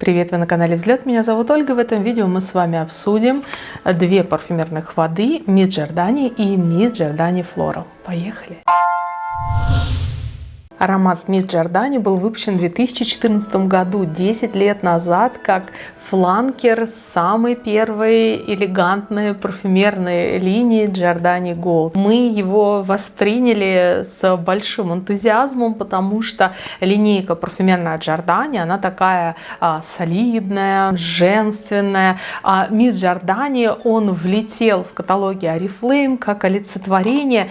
Привет, вы на канале Взлет. Меня зовут Ольга. В этом видео мы с вами обсудим две парфюмерных воды Miss Giordani и Miss Giordani Floral. Поехали! Аромат Miss Giordani был выпущен в 2014 году, 10 лет назад, как фланкер самой первой элегантной парфюмерной линии Giordani Gold. Мы его восприняли с большим энтузиазмом, потому что линейка парфюмерная Giordani, она такая солидная, женственная. А Miss Giordani, он влетел в каталоге Oriflame как олицетворение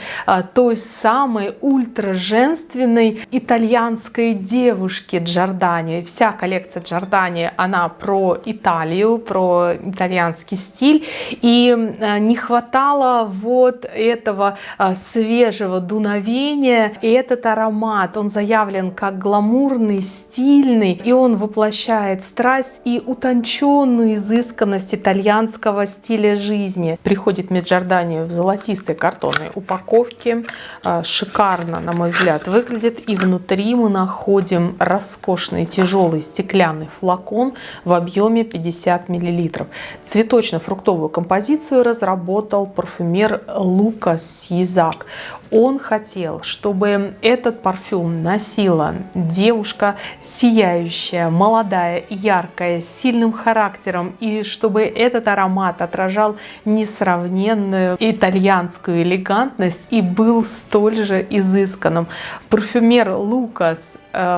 той самой ультра-женственной итальянской девушки Giordani. Вся коллекция Giordani, она про Италию, про итальянский стиль, и не хватало вот этого свежего дуновения. И этот аромат, он заявлен как гламурный, стильный, и он воплощает страсть и утонченную изысканность итальянского стиля жизни. Приходит Miss Giordani в золотистой картонной упаковке, шикарно, на мой взгляд, выглядит, и внутри мы находим роскошный тяжелый стеклянный флакон в объеме 50 мл. Цветочно-фруктовую композицию разработал парфюмер Лукас Сизак. Он хотел, чтобы этот парфюм носила девушка сияющая, молодая, яркая, с сильным характером, и чтобы этот аромат отражал несравненную итальянскую элегантность и был столь же изысканным. Парфюмер Лукас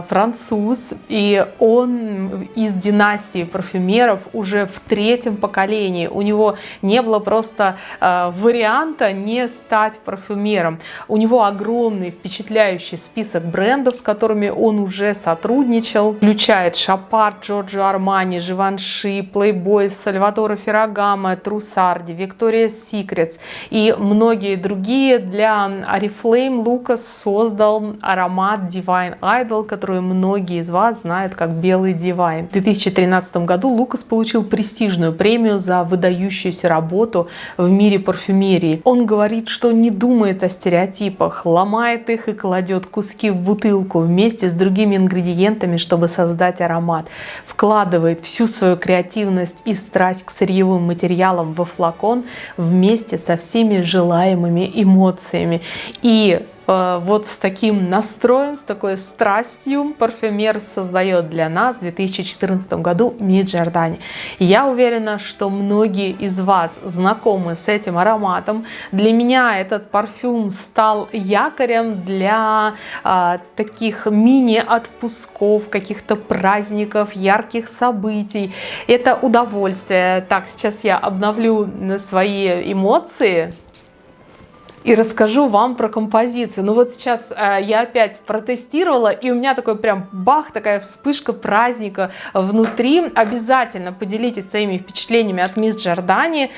француз, и он из династии парфюмеров уже в третьем поколении. У него не было просто варианта не стать парфюмером. У него огромный впечатляющий список брендов, с которыми он уже сотрудничал. Включает Шапар, Джорджио Армани, Живанши, Playboy, Сальвадоро Феррагамо, Трусарди, Victoria's Secret и многие другие. Для Oriflame Лукас создал аромат Divine Idol, который многие из вас знают как белый Divine. В 2013 году Лукас получил престижную премию за выдающуюся работу в мире парфюмерии. Он говорит, что не думает о стереотипах, ломает их и кладет куски в бутылку вместе с другими ингредиентами, чтобы создать аромат. Вкладывает всю свою креативность и страсть к сырьевым материалам во флакон вместе со всеми желаемыми эмоциями. И вот с таким настроем, с такой страстью парфюмер создает для нас в 2014 году Miss Giordani. Я уверена, что многие из вас знакомы с этим ароматом. Для меня этот парфюм стал якорем для таких мини-отпусков, каких-то праздников, ярких событий. Это удовольствие. Так, сейчас я обновлю свои эмоции и расскажу вам про композицию. Ну вот сейчас я опять протестировала, и у меня такой прям бах, такая вспышка праздника внутри. Обязательно поделитесь своими впечатлениями от Miss Giordani.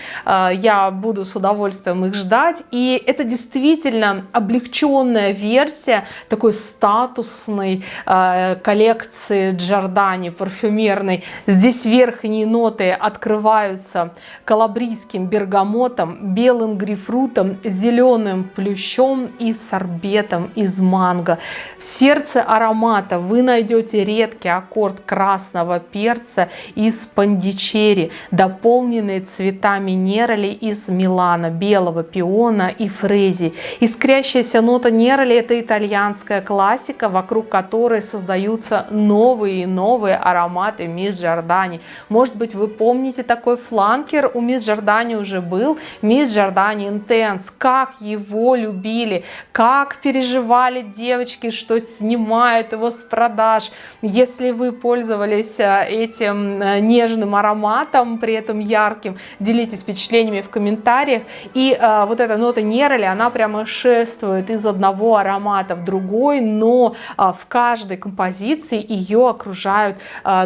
Я буду с удовольствием их ждать. И это действительно облегченная версия такой статусной коллекции Giordani парфюмерной. Здесь верхние ноты открываются калабрийским бергамотом, белым грейпфрутом, зеленым плющом и сорбетом из манго. В сердце аромата вы найдете редкий аккорд красного перца из пандичерри, дополненный цветами нероли из Милана, белого пиона и фрези. Искрящаяся нота нероли — это итальянская классика, вокруг которой создаются новые и новые ароматы Miss Giordani. Может быть, вы помните такой фланкер у Miss Giordani уже был, Miss Giordani Intense. Как его любили, как переживали девочки, что снимают его с продаж. Если вы пользовались этим нежным ароматом, при этом ярким, делитесь впечатлениями в комментариях. И вот эта нота нероли, она прямо шествует из одного аромата в другой, но в каждой композиции ее окружают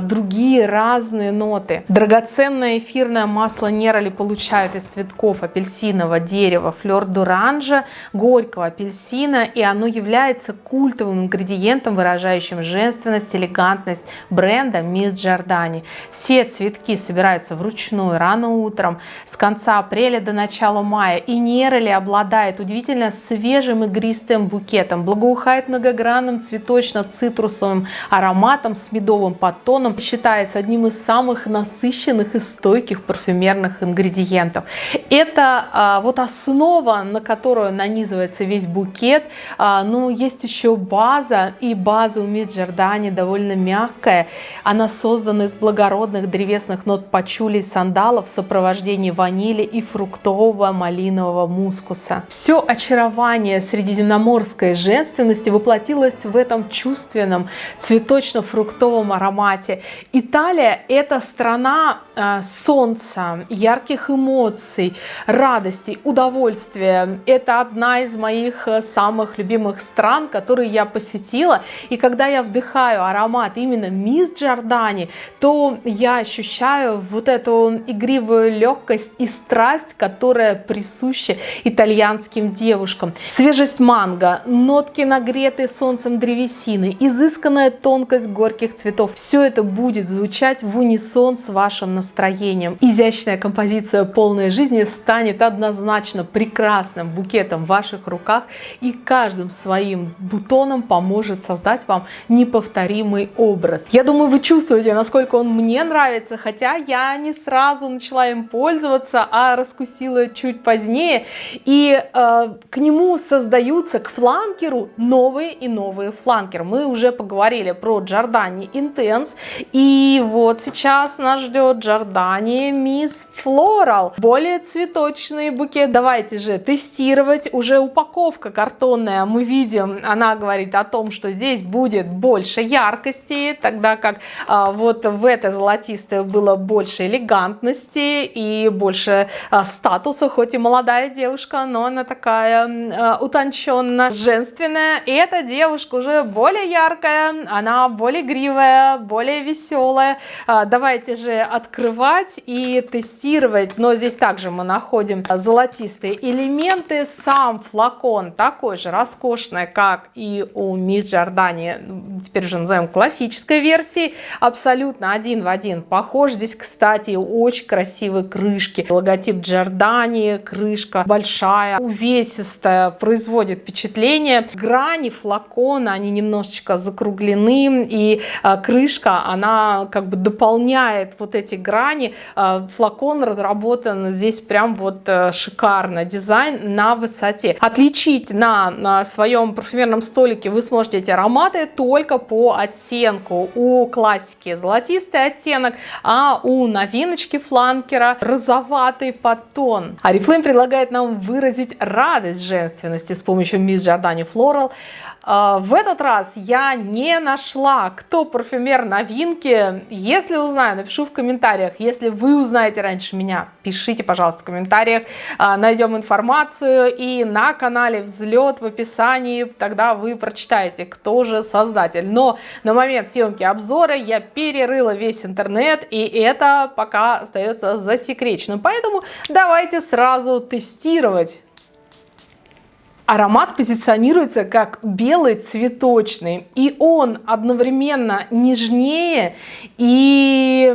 другие разные ноты. Драгоценное эфирное масло нероли получают из цветков апельсинового дерева, флёр-дура, оранжа, горького апельсина, и оно является культовым ингредиентом, выражающим женственность, элегантность бренда Мисс Джордани. Все цветки собираются вручную рано утром, с конца апреля до начала мая, и Нерoli обладает удивительно свежим игристым букетом, благоухает многогранным цветочно-цитрусовым ароматом с медовым подтоном, считается одним из самых насыщенных и стойких парфюмерных ингредиентов. Это вот основа, на которую нанизывается весь букет. Но есть еще база, и база у Мисс Джордани довольно мягкая. Она создана из благородных древесных нот пачули и сандалов в сопровождении ванили и фруктового малинового мускуса. Все очарование средиземноморской женственности воплотилось в этом чувственном цветочно-фруктовом аромате. Италия – это страна солнца, ярких эмоций, радости, удовольствия. Это одна из моих самых любимых стран, которые я посетила. И когда я вдыхаю аромат именно Мисс Джордани, то я ощущаю вот эту игривую легкость и страсть, которая присуща итальянским девушкам. Свежесть манго, нотки, нагретые солнцем древесины, изысканная тонкость горьких цветов. Все это будет звучать в унисон с вашим настроением. Изящная композиция полной жизни станет однозначно прекрасным букетом в ваших руках, и каждым своим бутоном поможет создать вам неповторимый образ. Я думаю, вы чувствуете, насколько он мне нравится, хотя я не сразу начала им пользоваться, а раскусила чуть позднее. И к нему создаются, к фланкеру, новые и новые фланкеры. Мы уже поговорили про Giordani Intense, и вот сейчас нас ждет Giordani Miss Floral, более цветочный букет. Давайте же тестировать. Уже упаковка картонная, мы видим, она говорит о том, что здесь будет больше яркости, тогда как вот в этой золотистой было больше элегантности и больше статуса, хоть и молодая девушка, но она такая утонченно женственная. И эта девушка уже более яркая, она более игривая, более веселая. Давайте же открывать и тестировать. Но здесь также мы находим золотистые элементы. Сам флакон такой же роскошный, как и у Мисс Джордани, теперь уже назовем классической версии, абсолютно один в один похож. Здесь, кстати, очень красивые крышки. Логотип Giordani, крышка большая, увесистая, производит впечатление. Грани флакона, они немножечко закруглены, и крышка, она как бы дополняет вот эти грани. Флакон разработан здесь прям вот шикарно. Дизайн на высоте. Отличить на своем парфюмерном столике вы сможете эти ароматы только по оттенку. У классики золотистый оттенок, а у новиночки фланкера розоватый подтон. Oriflame предлагает нам выразить радость женственности с помощью Miss Giordani Floral. В этот раз я не нашла, кто парфюмер новинки. Если узнаю, напишу в комментариях. Если вы узнаете раньше меня, пишите, пожалуйста, в комментариях. Найдем информацию, и на канале Взлет в описании тогда вы прочитаете, кто же создатель. Но на момент съемки обзора я перерыла весь интернет, и это пока остается засекреченным. Поэтому давайте сразу тестировать. Аромат позиционируется как белый цветочный, и он одновременно нежнее и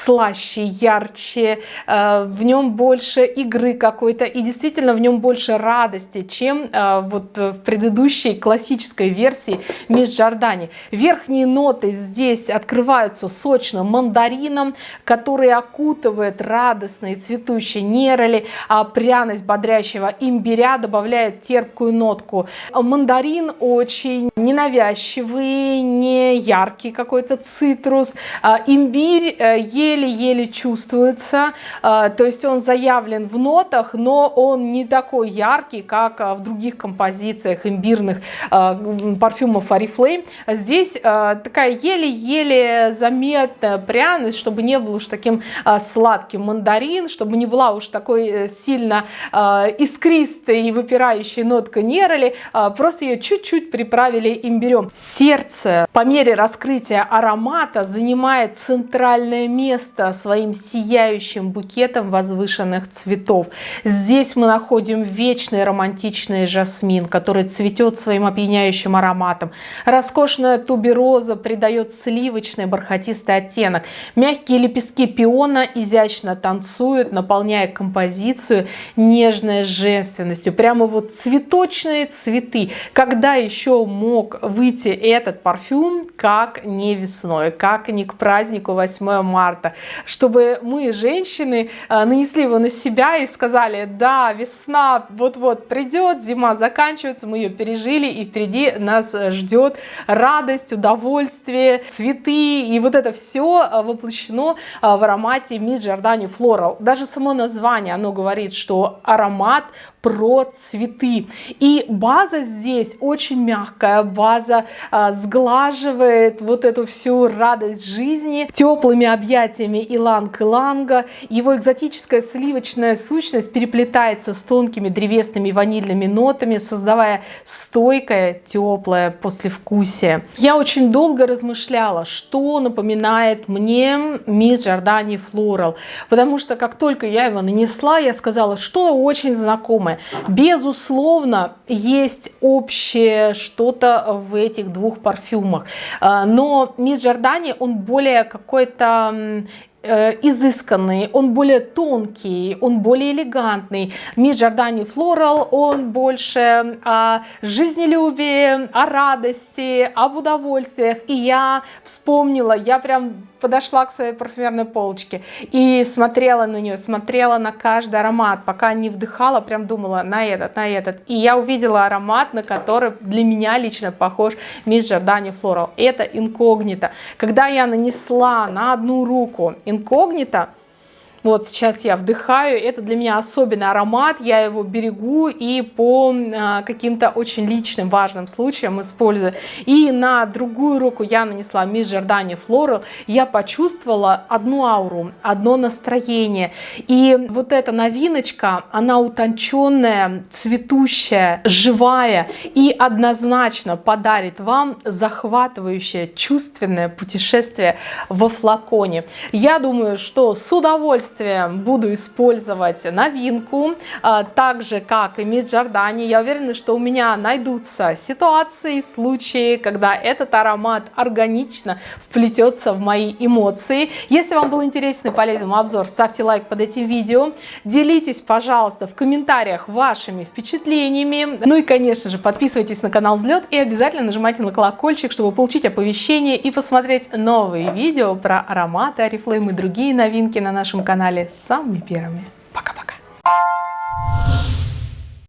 слаще, ярче, в нем больше игры какой-то, и действительно в нем больше радости, чем вот в предыдущей классической версии Мисс Джордани. Верхние ноты здесь открываются сочным мандарином, который окутывает радостные цветущие Нерoli, а пряность бодрящего имбиря добавляет терпкую нотку. Мандарин очень ненавязчивый, не яркий какой-то цитрус. Имбирь еле-еле чувствуется, то есть он заявлен в нотах, но он не такой яркий, как в других композициях имбирных парфюмов Oriflame. Здесь такая еле-еле заметная пряность, чтобы не был уж таким сладким мандарин, чтобы не была уж такой сильно искристой и выпирающей нотка Нерoli, просто ее чуть-чуть приправили имбирем. Сердце по мере раскрытия аромата занимает центральное место место своим сияющим букетом возвышенных цветов. Здесь мы находим вечный романтичный жасмин, который цветет своим опьяняющим ароматом. Роскошная тубероза придает сливочный бархатистый оттенок. Мягкие лепестки пиона изящно танцуют, наполняя композицию нежной женственностью. Прямо вот цветочные цветы. Когда еще мог выйти этот парфюм, как не весной, как не к празднику 8 марта, чтобы мы, женщины, нанесли его на себя и сказали: да, весна вот-вот придет, зима заканчивается, мы ее пережили, и впереди нас ждет радость, удовольствие, цветы, и вот это все воплощено в аромате Miss Giordani Floral. Даже само название, оно говорит, что аромат про цветы. И база здесь очень мягкая, база сглаживает вот эту всю радость жизни теплыми объятиями иланг-иланга. Его экзотическая сливочная сущность переплетается с тонкими древесными ванильными нотами, создавая стойкое, теплое послевкусие. Я очень долго размышляла, что напоминает мне Miss Giordani Floral, потому что как только я его нанесла, я сказала, что очень знакомое. Безусловно, есть общее что-то в этих двух парфюмах, но Miss Giordani, он более какой-то изысканный, он более тонкий, он более элегантный. Miss Giordani Floral, он больше о жизнелюбии, о радости, об удовольствиях. И я вспомнила, я прям подошла к своей парфюмерной полочке и смотрела на нее, смотрела на каждый аромат, пока не вдыхала, прям думала на этот, на этот. И я увидела аромат, на который для меня лично похож Miss Giordani Floral. Это Incognito. Когда я нанесла на одну руку Incognito, вот сейчас я вдыхаю, это для меня особенный аромат, я его берегу и по каким-то очень личным, важным случаям использую. И на другую руку я нанесла Miss Giordani Floral, я почувствовала одну ауру, одно настроение. И вот эта новиночка, она утонченная, цветущая, живая и однозначно подарит вам захватывающее, чувственное путешествие во флаконе. Я думаю, что с удовольствием буду использовать новинку, так же как и Miss Giordani. Я уверена, что у меня найдутся ситуации, случаи, когда этот аромат органично вплетется в мои эмоции. Если вам был интересен и полезен обзор, ставьте лайк под этим видео. Делитесь, пожалуйста, в комментариях вашими впечатлениями. Ну и, конечно же, подписывайтесь на канал Взлет и обязательно нажимайте на колокольчик, чтобы получить оповещения и посмотреть новые видео про ароматы Oriflame и другие новинки на нашем канале самыми первыми.